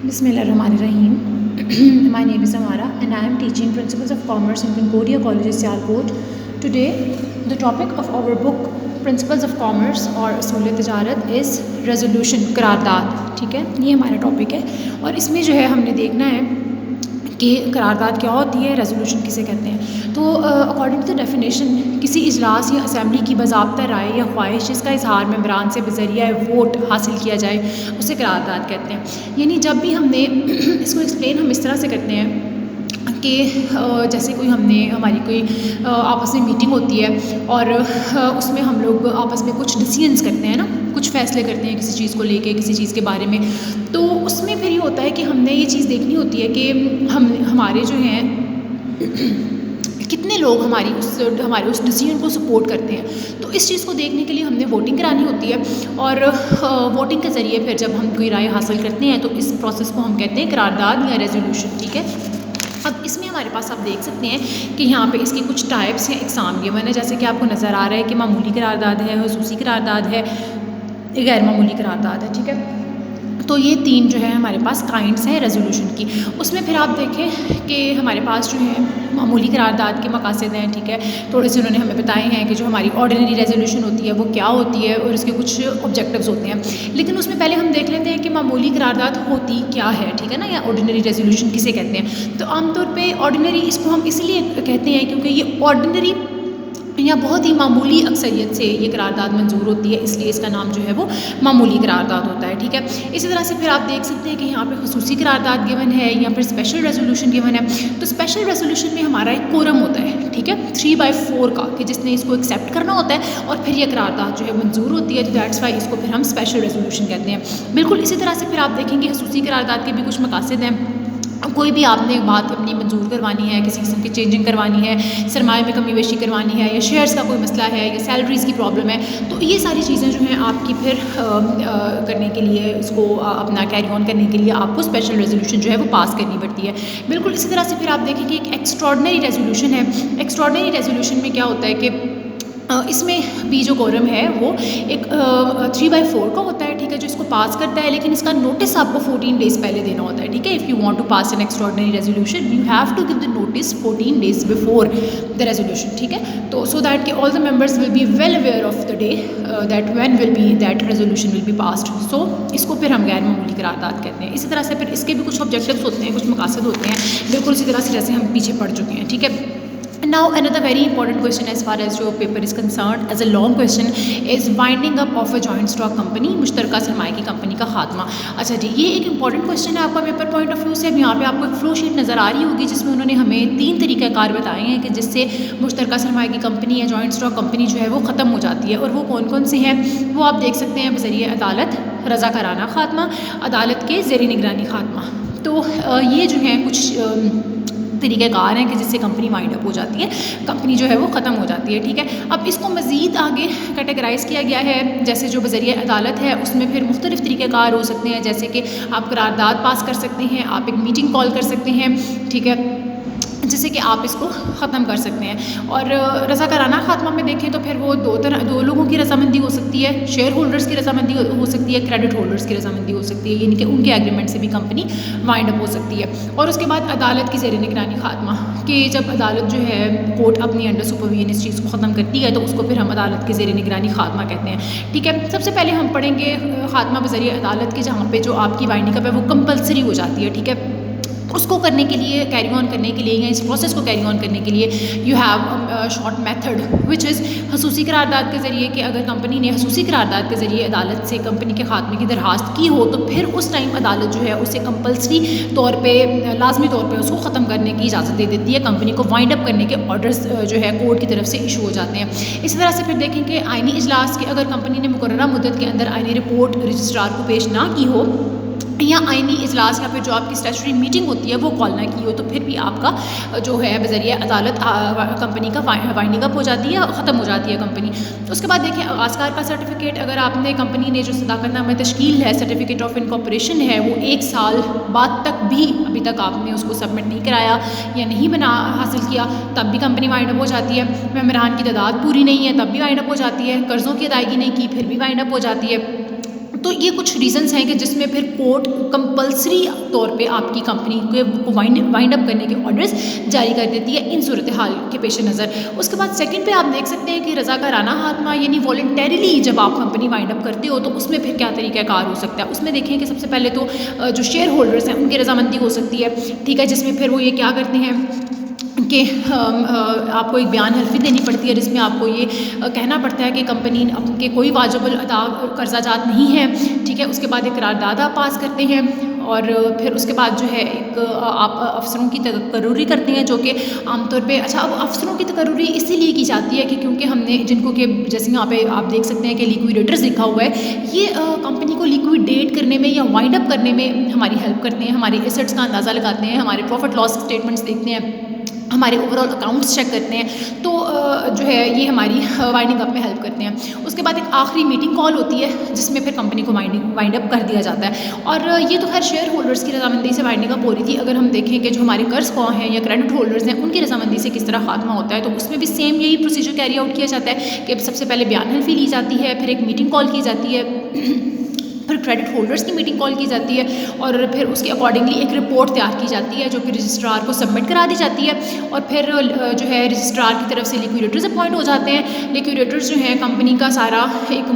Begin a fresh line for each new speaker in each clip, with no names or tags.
Bismillahirrahmanirrahim. My name is Amara and I am teaching Principles of Commerce in Concordia College, Sialkot. Today, the topic of our book Principles of Commerce और असूल तिजारत is resolution, करारदाद. ठीक है, ये हमारा topic है और इसमें जो है हमने देखना है कि करारदाद क्या होती है, रेजोल्यूशन किसे कहते हैं. तो अकॉर्डिंग टू द डेफिनेशन, किसी इजलास या असम्बली की बाज़ाब्ता राय या ख्वाहिश जिसका इजहार मेंबरान से बज़रिया वोट हासिल किया जाए उसे करारदाद कहते हैं. यानी जब भी हमने इसको एक्सप्लेन हम इस तरह से करते हैं कि जैसे हमारी कोई आपस में मीटिंग होती है और उसमें हम लोग आपस में कुछ डिसीजंस करते हैं ना, कुछ फ़ैसले करते हैं किसी चीज़ को लेके, किसी चीज़ के बारे में. तो उसमें फिर ये होता है कि हमने ये चीज़ देखनी होती है कि हमारे जो हैं कितने लोग हमारे उस डिसीजन को सपोर्ट करते हैं. तो इस चीज़ को देखने के लिए हमने वोटिंग करानी होती है और वोटिंग के ज़रिए फिर जब हम कोई राय हासिल करते हैं तो इस प्रोसेस को हम कहते हैं करारदाद या रेजोल्यूशन. ठीक है, अब इसमें हमारे पास आप देख सकते हैं कि यहाँ पे इसकी कुछ टाइप्स हैं, एग्ज़ाम गिवन है. जैसे कि आपको नज़र आ रहा है कि मामूली करारदाद है, हुसूसी करारदाद है, गैर मामूली करारदाद है. ठीक है, तो ये तीन जो है हमारे पास काइंड्स हैं रेजोल्यूशन की. उसमें फिर आप देखें कि हमारे पास जो है मामूली करारदाद के मकासद हैं. ठीक है, थोड़े से उन्होंने हमें बताए हैं कि जो हमारी ऑर्डिनरी रेजोल्यूशन होती है वो क्या होती है और इसके कुछ ऑब्जेक्टिव्स होते हैं. लेकिन उसमें पहले हम देख लेते हैं कि मामूली करारदाद होती क्या है. ठीक है ना, या ऑर्डिनरी रेजोल्यूशन किसे कहते हैं. तो आमतौर पर ऑर्डिनरी इसको हम इसलिए कहते हैं क्योंकि ये ऑर्डिनरी या बहुत ही मामूली अक्सरियत से ये करारदाद मंजूर होती है, इसलिए इसका नाम जो है वो मामूली करारदाद होता है. ठीक है, इसी तरह से फिर आप देख सकते हैं कि यहाँ पे खुसूसी करारदाद गिवन है या फिर स्पेशल रेजोल्यूशन गिवन है. तो स्पेशल रेजोल्यूशन में हमारा एक कोरम होता है. ठीक है, 3/4 का, कि जिसने इसको एक्सेप्ट करना होता है और फिर ये करारदाद जो है मंजूर होती है. तो दैट्स वाई इसको फिर हम स्पेशल रेजोल्यूशन कहते हैं. बिल्कुल इसी तरह से फिर आप देखेंगे खुसूसी करारदाद के भी कुछ मकासद हैं. कोई भी आपने एक बात अपनी मंजूर करवानी है, किसी किस्म की चेंजिंग करवानी है, सरमाए में कमी बेशी करवानी है, या शेयर्स का कोई मसला है, या सैलरीज़ की प्रॉब्लम है, तो ये सारी चीज़ें जो हैं आपकी फिर करने के लिए, इसको अपना कैरी ऑन करने के लिए आपको स्पेशल रेजोल्यूशन जो है वो पास करनी पड़ती है. बिल्कुल इसी तरह से फिर आप देखेंगे एक एक्स्ट्रॉर्डनरी रेजोल्यूशन है. एक्स्ट्रॉर्डनरी रेजोल्यूशन में क्या होता है कि इसमें भी जो कोरम है वो एक 3/4 का होता है. ठीक है, जो इसको पास करता है, लेकिन इसका नोटिस आपको 14 डेज़ पहले देना होता है. ठीक है, if you want to pass an extraordinary resolution you have to give the notice 14 days before the resolution. ठीक है, तो सो दैट कि all the members will be well aware of the day that when will be that resolution will be passed. So इसको फिर हम गैर मामूली करारदाद कहते हैं. इसी तरह से फिर इसके भी कुछ ऑब्जेक्टिव्स होते हैं, कुछ मकासद होते हैं, बिल्कुल इसी तरह से जैसे हम पीछे पढ़ चुके हैं. ठीक है, Now another very important question as far as your paper is concerned, as a long question, is winding up of a joint stock company, मुश्तरका सरमाए की कंपनी का खात्मा. अच्छा जी, ये एक इंपॉर्टेंट क्वेश्चन है आपका पेपर पॉइंट ऑफ व्यू से. अब यहाँ पे आपको एक फ्लो शीट नज़र आ रही होगी जिसमें उन्होंने हमें 3 तरीक़ाकार बताए हैं कि जिससे मुश्तरका सरमाए की कंपनी या जॉइंट स्टॉक कंपनी जो है वो ख़त्म हो जाती है. और वो कौन कौन से हैं वो आप देख सकते हैं. बज़रिए अदालत, रज़ाकाराना खात्मा, अदालत के ज़ेर निगरानी खात्मा. तो ये जो हैं कुछ तरीक़ाकार हैं कि जिससे कंपनी वाइंड अप हो जाती है, कंपनी जो है वो ख़त्म हो जाती है. ठीक है, अब इसको मज़ीद आगे कैटेगराइज़ किया गया है. जैसे जो बज़रिए अदालत है उसमें फिर मुख्तलिफ़ तरीक़ाकार हो सकते हैं, जैसे कि आप करारदाद पास कर सकते हैं, आप एक मीटिंग कॉल कर सकते हैं. ठीक है, जिससे कि आप इसको ख़त्म कर सकते हैं. और रज़ाकाराना खात्मा में देखें तो फिर वो दो लोगों की रजामंदी हो सकती है. शेयर होल्डर्स की रजामंदी हो सकती है, क्रेडिट होल्डर्स की रजामंदी हो सकती है, यानी कि उनके एग्रीमेंट से भी कंपनी वाइंड अप हो सकती है. और उसके बाद अदालत की ज़ेर निगरानी खात्मा, कि जब अदालत जो है कोर्ट अपनी अंडर सुपरविजन इस चीज़ को ख़त्म करती है तो उसको फिर हम अदालत की ज़ेर निगरानी खात्मा कहते हैं. ठीक है, सबसे पहले हम पढ़ेंगे खात्मा बज़रिए अदालत की, जहाँ पर जो आपकी वाइंडिंग अप है वो कंपलसरी हो जाती है. ठीक है, उसको करने के लिए, कैरी ऑन करने के लिए, या इस प्रोसेस को कैरी ऑन करने के लिए you have short method which is खसूसी करारदाद के ज़रिए. कि अगर कंपनी ने खसूसी करारदाद के ज़रिए अदालत से कंपनी के खात्मे की दरख्वास्त की हो तो फिर उस टाइम अदालत जो है उसे कंपल्सरी तौर पे, लाजमी तौर पे उसको ख़त्म करने की इजाज़त दे देती है. कंपनी को वाइंड अप करने के ऑर्डर्स जो है कोर्ट की तरफ से इशू हो जाते हैं. इसी तरह से फिर देखें कि आइनी इजलास के अगर कंपनी ने मुकर्ररा मुद्दत के अंदर आइनी रिपोर्ट रजिस्ट्रार को पेश ना की हो, या आइनी इजलास या फिर जो आपकी स्टैट्यूटरी मीटिंग होती है वो कॉल ना की हो, तो फिर भी आपका जो है बज़रिए अदालत कंपनी का वाइंडिंग अप हो जाती है, ख़त्म हो जाती है कंपनी. उसके बाद देखिए आस्कार का सर्टिफिकेट, अगर आपने कंपनी ने जो सदाकतनामा तश्कील है, सर्टिफिकेट ऑफ इनकॉर्पोरेशन है, वो 1 साल बाद तक भी अभी तक आपने उसको सबमिट नहीं कराया या नहीं हासिल किया, तब भी कंपनी वाइंड अप हो जाती है. मेंबरान की तादाद पूरी नहीं है तब भी वाइंड अप हो जाती है. कर्ज़ों की अदायगी नहीं की फिर भी वाइंड अप हो जाती है. तो ये कुछ रीज़न्स हैं कि जिसमें फिर कोर्ट कंपल्सरी तौर पे आपकी कंपनी को वाइंड अप करने के ऑर्डर्स जारी कर देती है इन सूरत हाल के पेश नज़र। उसके बाद सेकंड पे आप देख सकते हैं कि रज़ाकाराना खात्मा यानी वॉलंटरीली जब आप कंपनी वाइंड अप करते हो तो उसमें फिर क्या तरीक़ाकार हो सकता है। उसमें देखें कि सबसे पहले तो जो शेयर होल्डर्स हैं उनकी रजामंदी हो सकती है, ठीक है, जिसमें फिर वो ये क्या करते हैं कि आपको एक बयान हल्फी देनी पड़ती है जिसमें आपको ये कहना पड़ता है कि कंपनी के कोई वाजिबुल अदा कर्जाजात नहीं है, ठीक है। उसके बाद एक करारदाद आप पास करते हैं और फिर उसके बाद जो है एक आप अफसरों की तकर्रुरी करते हैं जो कि आमतौर पे अच्छा अब अफसरों की तकर्रुरी इसीलिए की जाती है कि क्योंकि हमने जिनको कि जैसे यहाँ पे आप देख सकते हैं कि लिक्विडेटर्स लिखा हुआ है, ये कंपनी को लिक्विडेट करने में या वाइंड अप करने में हमारी हेल्प करते हैं, हमारे एसेट्स का अंदाज़ा लगाते हैं, हमारे प्रॉफिट लॉस स्टेटमेंट्स देखते हैं, हमारे ओवरऑल अकाउंट्स चेक करते हैं, तो जो है ये हमारी वाइंडिंग अप में हेल्प करते हैं। उसके बाद एक आखिरी मीटिंग कॉल होती है जिसमें फिर कंपनी को वाइंड अप कर दिया जाता है। और ये तो खैर शेयर होल्डर्स की रजामंदी से वाइंडिंग अप हो रही थी। अगर हम देखें कि जो हमारे कर्ज कौन हैं या क्रेडिट होल्डर्स हैं उनकी रजामंदी से किस तरह खात्मा होता है, तो उसमें भी सेम यही प्रोसीजर कैरी आउट किया जाता है कि सबसे पहले बयान हल्फी ली जाती है, फिर एक मीटिंग कॉल की जाती है, फिर क्रेडिट होल्डर्स की मीटिंग कॉल की जाती है और फिर उसके अकॉर्डिंगली एक रिपोर्ट तैयार की जाती है जो कि रजिस्ट्रार को सबमिट करा दी जाती है। और फिर जो है रजिस्ट्रार की तरफ से लिक्विडेटर्स अपॉइंट हो जाते हैं। लिक्विडेटर्स जो हैं कंपनी का सारा एक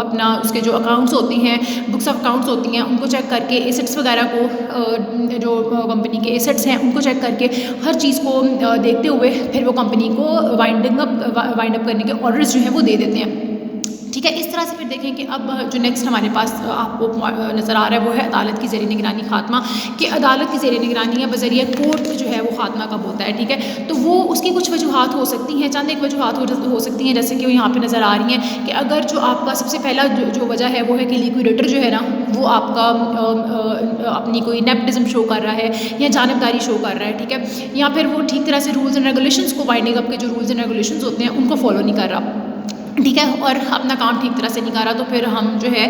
अपना उसके जो अकाउंट्स होते हैं, बुक्स ऑफ अकाउंट्स होती हैं, उनको चेक करके एसेट्स वगैरह को जो कंपनी के एसेट्स हैं उनको चेक करके हर चीज़ को देखते हुए फिर वो कंपनी को वाइंड अप करने के ऑर्डर्स जो हैं वो दे देते हैं, ठीक है। इस तरह से फिर देखें कि अब जो नेक्स्ट हमारे पास आपको नज़र आ रहा है वो है अदालत की ज़ेरे निगरानी खात्मा, कि अदालत की ज़ेरे निगरानी या बज़रिया कोर्ट जो है वो खात्मा कब होता है, ठीक है। तो वो उसकी कुछ वजूहात हो सकती हैं, चंद एक वजूहात हो सकती हैं, जैसे कि वो यहाँ पे नज़र आ रही हैं कि अगर जो आपका सबसे पहला जो वजह है वो है कि लिक्विडेटर जो है ना वो आपका अपनी कोई नेपोटिज्म शो कर रहा है या जानबदारी शो कर रहा है, ठीक है, या फिर वो ठीक तरह से रूल्स एंड रेगुलेशंस को वाइंडिंग अप के जो रूल्स एंड रेगुलेशंस होते हैं उनको फॉलो नहीं कर रहा, ठीक है, और अपना काम ठीक तरह से नहीं कर रहा, तो फिर हम जो है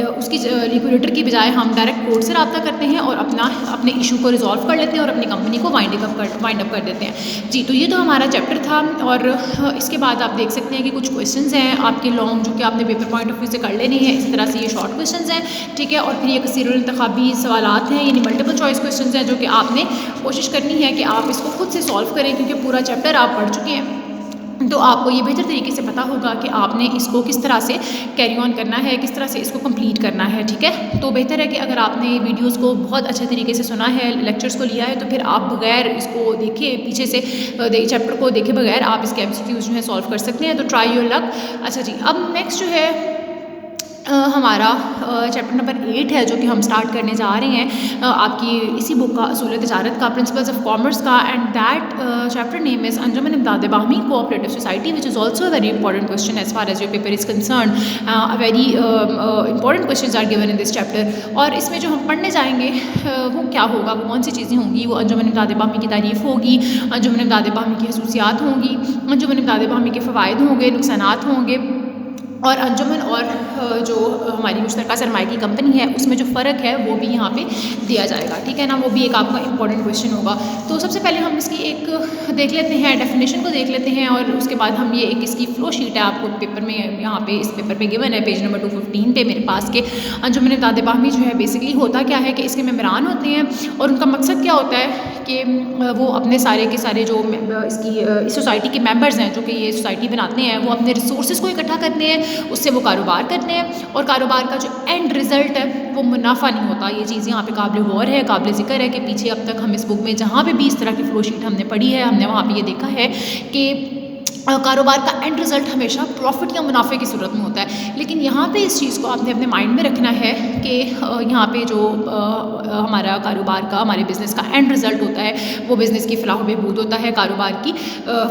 उसकी लिक्विडेटर की बजाय हम डायरेक्ट कोर्ट से रब्ता करते हैं और अपने इशू को रिजॉल्व कर लेते हैं और अपनी कंपनी को वाइंड अप कर देते हैं जी। तो ये तो हमारा चैप्टर था और इसके बाद आप देख सकते हैं कि कुछ क्वेश्चंस हैं आपके लॉन्ग जो कि आपने पेपर पॉइंट ऑफ व्यू से कर लेने हैं। इस तरह से ये शॉर्ट क्वेश्चंस हैं, ठीक है, और फिर ये कसीरुल इंतखाबी सवालात हैं यानी मल्टीपल चॉइस क्वेश्चंस हैं जो कि आपने कोशिश करनी है कि आप इसको खुद से सॉल्व करें, क्योंकि पूरा चैप्टर आप पढ़ चुके हैं तो आपको ये बेहतर तरीके से पता होगा कि आपने इसको किस तरह से कैरी ऑन करना है, किस तरह से इसको कंप्लीट करना है, ठीक है। तो बेहतर है कि अगर आपने वीडियोस को बहुत अच्छे तरीके से सुना है, लेक्चर्स को लिया है, तो फिर आप बगैर इसको देखे पीछे से चैप्टर को देखे बगैर आप इसके MCQs जो है सॉल्व कर सकते हैं। तो ट्राई योर लक। अच्छा जी, अब नेक्स्ट जो है हमारा चैप्टर नंबर 8 है जो कि हम स्टार्ट करने जा रहे हैं आपकी इसी बुक का असूल तिजारत का, प्रिंसिपल्स ऑफ कॉमर्स का, and that chapter name is अंजुमन इमदाद बाहमी cooperative society, which is also a very important question as far as your paper is concern. A very important questions are given in this chapter. और इसमें जो हम पढ़ने जाएंगे वो क्या होगा, वो कौन सी चीज़ें होंगी, वो अंजुमन इमदाद बाहमी की तारीफ़ होगी, अंजुमन इमदाद बाहमी की खसूसियात होंगी, अंजुमन इमदाद बाहमी के फ़वाइद होंगे, नुकसानात होंगे, और अंजुमन और जो हमारी मुश्तरका सरमाए की कंपनी है उसमें जो फ़र्क है वो भी यहाँ पे दिया जाएगा, ठीक है ना। वो भी एक आपका इंपॉर्टेंट क्वेश्चन होगा। तो सबसे पहले हम इसकी एक देख लेते हैं, डेफिनेशन को देख लेते हैं, और उसके बाद हम ये एक इसकी फ्लो शीट है आपको पेपर में यहाँ पे इस पेपर पे गिवन है पेज नंबर 215 पे मेरे पास के। अंजुमन इमदाद बाहमी जो है बेसिकली होता क्या है कि इसके मेंबरान होते हैं और उनका मकसद क्या होता है कि वो अपने सारे के सारे जो इसकी इस सोसाइटी के मेम्बर्स हैं जो कि ये सोसाइटी बनाते हैं वो अपने रिसोर्सेज को इकट्ठा करते हैं, उससे वो कारोबार करते हैं, और कारोबार का जो एंड रिज़ल्ट है वो मुनाफा नहीं होता। ये चीज़ यहाँ पे काबिल गौर है, काबिल ज़िक्र है कि पीछे अब तक हम इस बुक में जहाँ पे भी इस तरह की फ्लो शीट हमने पढ़ी है हमने वहाँ पे ये देखा है कि कारोबार का एंड रिज़ल्ट हमेशा प्रॉफिट या मुनाफे की सूरत में होता है। लेकिन यहाँ पे इस चीज़ को आपने अपने माइंड में रखना है कि यहाँ पे जो हमारा कारोबार का हमारे बिज़नेस का एंड रिज़ल्ट होता है वो बिज़नेस की फलाह बहबूद होता है, कारोबार की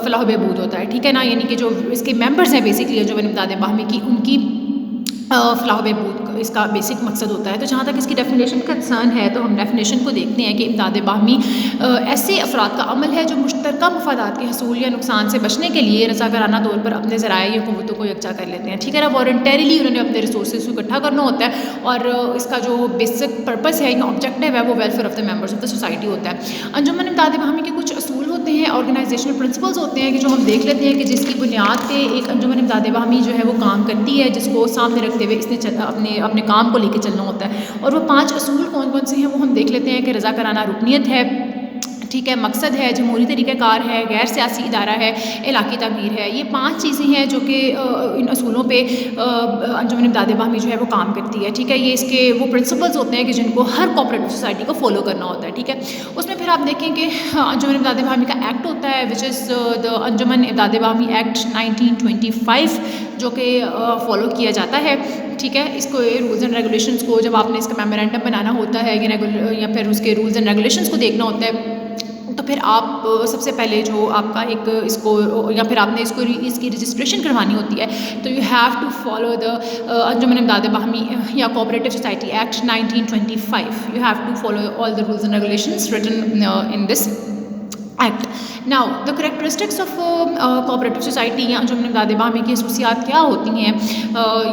फलाह बहबूद होता है, ठीक है ना। यानी कि जो इसके मेंबर्स हैं बेसिकली जो इमदाद बाहमी की उनकी फलाह बहबूद इसका बेसिक मकसद होता है। तो जहाँ तक इसकी डेफिनेशन कंसर्न है तो हम डेफिनेशन को देखते हैं कि इमदाद बाहमी ऐसे अफराद का अमल है जो मुश्तरका मफादात के हसूल या नुकसान से बचने के लिए रज़ाकाराना तौर पर अपने ज़राए या क़ुव्वतों को यकजा कर लेते हैं, ठीक है ना। वॉलंटरीली उन्होंने अपने रिसोर्सेज को इकट्ठा करना होता है और इसका जो बेसिक पर्पस है या ऑब्जेक्टिव है वो welfare of the members of the society होता है। अंजुमन इमदाद बाहमी के कुछ असूल होते हैं, ऑर्गेनाइजेशनल प्रिंसिपल्स होते हैं कि जो हम देख लेते हैं कि जिसकी बुनियाद पे एक अंजुमन इमदाद बाहमी जो है वो काम करती है, जिसको सामने रखते हुए इसने अपने काम को लेकर चलना होता है। और वो 5 असूल कौन कौन से हैं वो हम देख लेते हैं कि रज़ाकाराना रुकनियत है, ठीक है, मकसद है, जमहूरी तरीक़ाकार है, गैर सियासी इदारा है, इलाक़ी तमीर है। ये 5 चीज़ें हैं जो कि इन असूलों पे अंजुमन इमदाद बाहमी जो है वो काम करती है, ठीक है। ये इसके वो प्रिंसिपल्स होते हैं कि जिनको हर कोऑपरेटिव सोसाइटी को फॉलो करना होता है, ठीक है। उसमें फिर आप देखें कि अंजुमन इमदाद बाहमी का एक्ट होता है विच इज़ द अंजुमन इमदाद बाहमी एक्ट 1925 जो कि फॉलो किया जाता है, ठीक है। इसको रूल्स एंड रेगुलेशंस को जब आपने इसका मेमोरेंडम बनाना होता है या फिर उसके रूल्स एंड रेगुलेशंस को देखना होता है तो फिर आप सबसे पहले जो आपका एक इसको या फिर आपने इसकी रजिस्ट्रेशन करवानी होती है तो you have to follow the अंजुमन इमदाद बाहमी या cooperative society act 1925। You have to follow all the rules and regulations written in this act. Now the characteristics of cooperative society या अंजुमन इमदाद बाहमी की खसूसियात क्या होती हैं,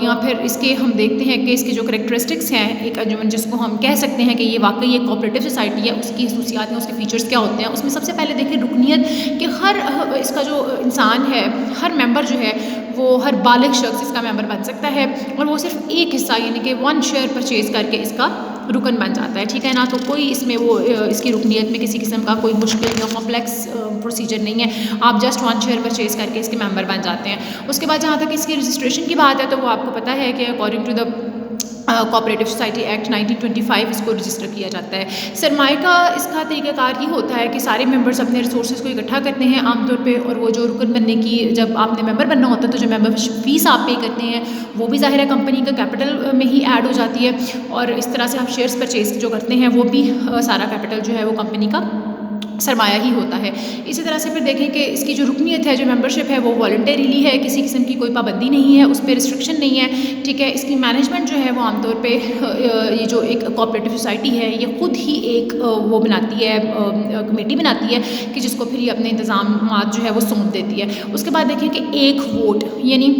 या फिर इसके हम देखते हैं कि इसकी जो करेक्टरिस्टिक्स हैं एक अंजुमन जिसको हम कह सकते हैं कि ये वाकई एक कोऑपरेटिव सोसाइटी है, उसकी खसूसियात हैं, उसके फीचर्स क्या होते हैं। उसमें सबसे पहले देखें रुकनियत कि हर इसका जो इंसान है, हर मेंबर जो है वो हर बालिग शख्स इसका मेंबर बन सकता है और वो सिर्फ एक हिस्सा यानी कि 1 शेयर परचेज़ करके इसका रुकन बन जाता है, ठीक है ना। तो कोई इसमें वो इसकी रुकनियत में किसी किस्म का कोई मुश्किल या कॉम्प्लेक्स प्रोसीजर नहीं है, आप जस्ट 1 शेयर परचेज़ करके इसके मेंबर बन जाते हैं। उसके बाद जहाँ तक इसकी रजिस्ट्रेशन की बात है तो वो आपको पता है कि according to the cooperative society act 1925 इसको रजिस्टर किया जाता है। सरमाए का इसका तरीक़ाकार ये होता है कि सारे मेंबर्स अपने रिसोर्सेज को इकट्ठा करते हैं आमतौर पे, और वो जो रुकन बनने की जब आपने मेंबर बनना होता है तो जो मेंबर फीस आप पे करते हैं वो भी ज़ाहिर है कंपनी का कैपिटल में ही ऐड हो जाती है, और इस तरह से आप शेयर्स परचेज जो करते हैं वो भी सारा कैपिटल जो है वो कंपनी का सरमाया ही होता है। इसी तरह से फिर देखें कि इसकी जो रुकनियत है, जो मेंबरशिप है वो वॉलंटरीली है, किसी किस्म की कोई पाबंदी नहीं है, उस पर रिस्ट्रिक्शन नहीं है, ठीक है। इसकी मैनेजमेंट जो है वो आमतौर पे ये जो एक कोऑपरेटिव सोसाइटी है ये ख़ुद ही एक वो बनाती है, कमेटी बनाती है कि जिसको फिर ये अपने इंतज़ाम जो है वो सौंप देती है। उसके बाद देखें कि एक वोट यानी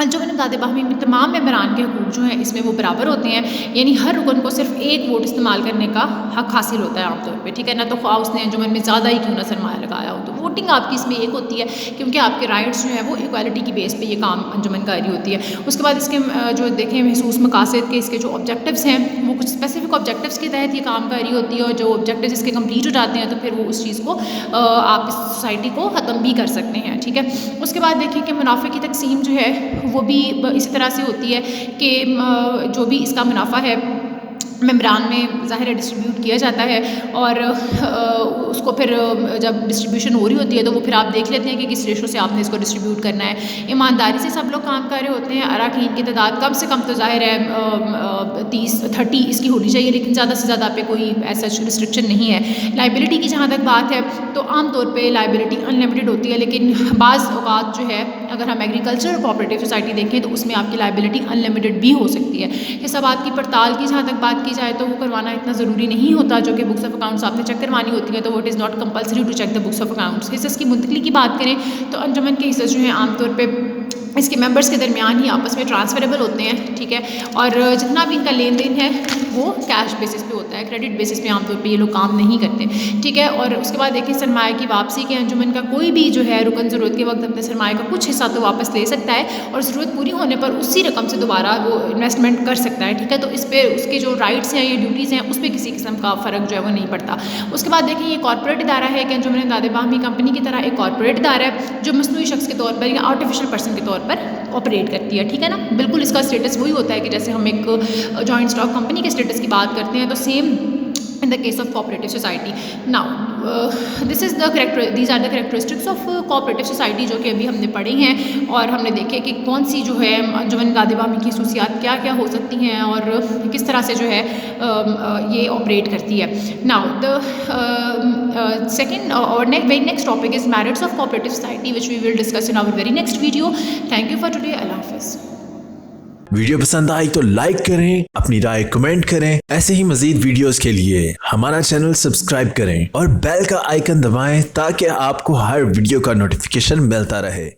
अंजुमन इमदाद बाहमी में तमाम मेंबरान के हकूक़ जो हैं इसमें वो बराबर होते हैं, यानी हर रुकन को सिर्फ एक वोट इस्तेमाल करने का हक हासिल होता है आमतौर पे, ठीक है ना। तो ख्वाह उसने अंजुमन में ज़्यादा ही क्यों ना सरमाया लगाया हो, तो वोटिंग आपकी इसमें एक होती है क्योंकि आपके राइट्स जो है वो इक्वालिटी की बेस पे ये काम अंजुमन का रही होती है। उसके बाद इसके जो देखें महसूस मकासद के इसके जो ऑब्जेक्टिव्स हैं वो कुछ स्पेसिफिक ऑब्जेक्टिव्स के तहत ये काम कर रही होती है, और जो ऑब्जेक्टिव्स इसके कंप्लीट हो जाते हैं तो फिर वो उस चीज़ को आप इस सोसाइटी को ख़त्म भी कर सकते हैं, ठीक है। उसके बाद देखें कि मुनाफे की तकसीम जो है वो भी इसी तरह से होती है कि जो भी इसका मुनाफा है मेंबरान में ज़ाहिर डिस्ट्रीब्यूट किया जाता है, और उसको फिर जब डिस्ट्रीब्यूशन हो रही होती है तो वो फिर आप देख लेते हैं कि किस रेशो से आपने इसको डिस्ट्रीब्यूट करना है। ईमानदारी से सब लोग काम कर रहे होते हैं, अरकान की तादाद कम से कम तो ज़ाहिर है 30 इसकी होनी चाहिए, लेकिन ज़्यादा से ज़्यादा पे कोई ऐसा रिस्ट्रिक्शन नहीं है। लाइबिलिटी की जहाँ तक बात है तो आमतौर पर लाइबिलिटी अनलिमिटेड होती है, लेकिन बाज़ औक़ात जो है अगर हम एग्रीकल्चर कोऑपरेटिव सोसाइटी देखें तो उसमें आपकी लाइबिलिटी अनलिमिटेड भी हो सकती है। हिसाबात की पड़ताल की जहाँ तक बात की जाए तो वो करवाना इतना ज़रूरी नहीं होता, जो कि बुक्स ऑफ अकाउंट्स आपने चेक करवानी होती है तो वो it is not compulsory to check the books of accounts. हिस्स की मुंतकली की बात करें तो अंजुमन के हिस्से जो हैं आमतौर पे इसके मेंबर्स के दरमियान ही आपस में ट्रांसफरेबल होते हैं, ठीक है। और जितना भी इनका लेन देन है वो कैश बेसिस पे होता है, क्रेडिट बेसिस पे आमतौर पे ये लोग काम नहीं करते, ठीक है। और उसके बाद देखिए सरमाए की वापसी के अंजुमन का कोई भी जो है रुकन ज़रूरत के वक्त अपने सरमाए का कुछ हिस्सा तो वापस ले सकता है, और ज़रूरत पूरी होने पर उसी रकम से दोबारा वो इन्वेस्टमेंट कर सकता है, ठीक है। तो इस पर उसके जो राइट्स हैं या ड्यूटीज़ हैं उस पर किसी किस्म का फ़र्क जो है वो नहीं पड़ता। उसके बाद देखिए ये कॉर्पोरेट इदारा है कि अंजुमन इमदाद बाहमी कंपनी की तरह एक कॉर्पोरेट इदारा है जो मसनूई शख्स के तौर पर या आर्टिफिशियल पर्सन के तौर पर ऑपरेट करती है, ठीक है ना। बिल्कुल इसका स्टेटस वही होता है कि जैसे हम एक जॉइंट स्टॉक कंपनी के स्टेटस की बात करते हैं तो same in the case of cooperative society. Now this is the these are the characteristics of cooperative society जो कि अभी हमने पढ़ी हैं, और हमने देखे कि कौन सी जो है अंजुमन इमदाद बाहमी की खसूसियात क्या क्या हो सकती हैं और किस तरह से जो है ये ऑपरेट करती है। नाउ द सेकेंड और very next topic is merits of cooperative society which we will discuss in our very next video. Thank you for today. अल्लाह हाफिज़।
वीडियो पसंद आई तो लाइक करें, अपनी राय कमेंट करें। ऐसे ही मजीद वीडियोस के लिए हमारा चैनल सब्सक्राइब करें और बेल का आइकन दबाएं ताकि आपको हर वीडियो का नोटिफिकेशन मिलता रहे।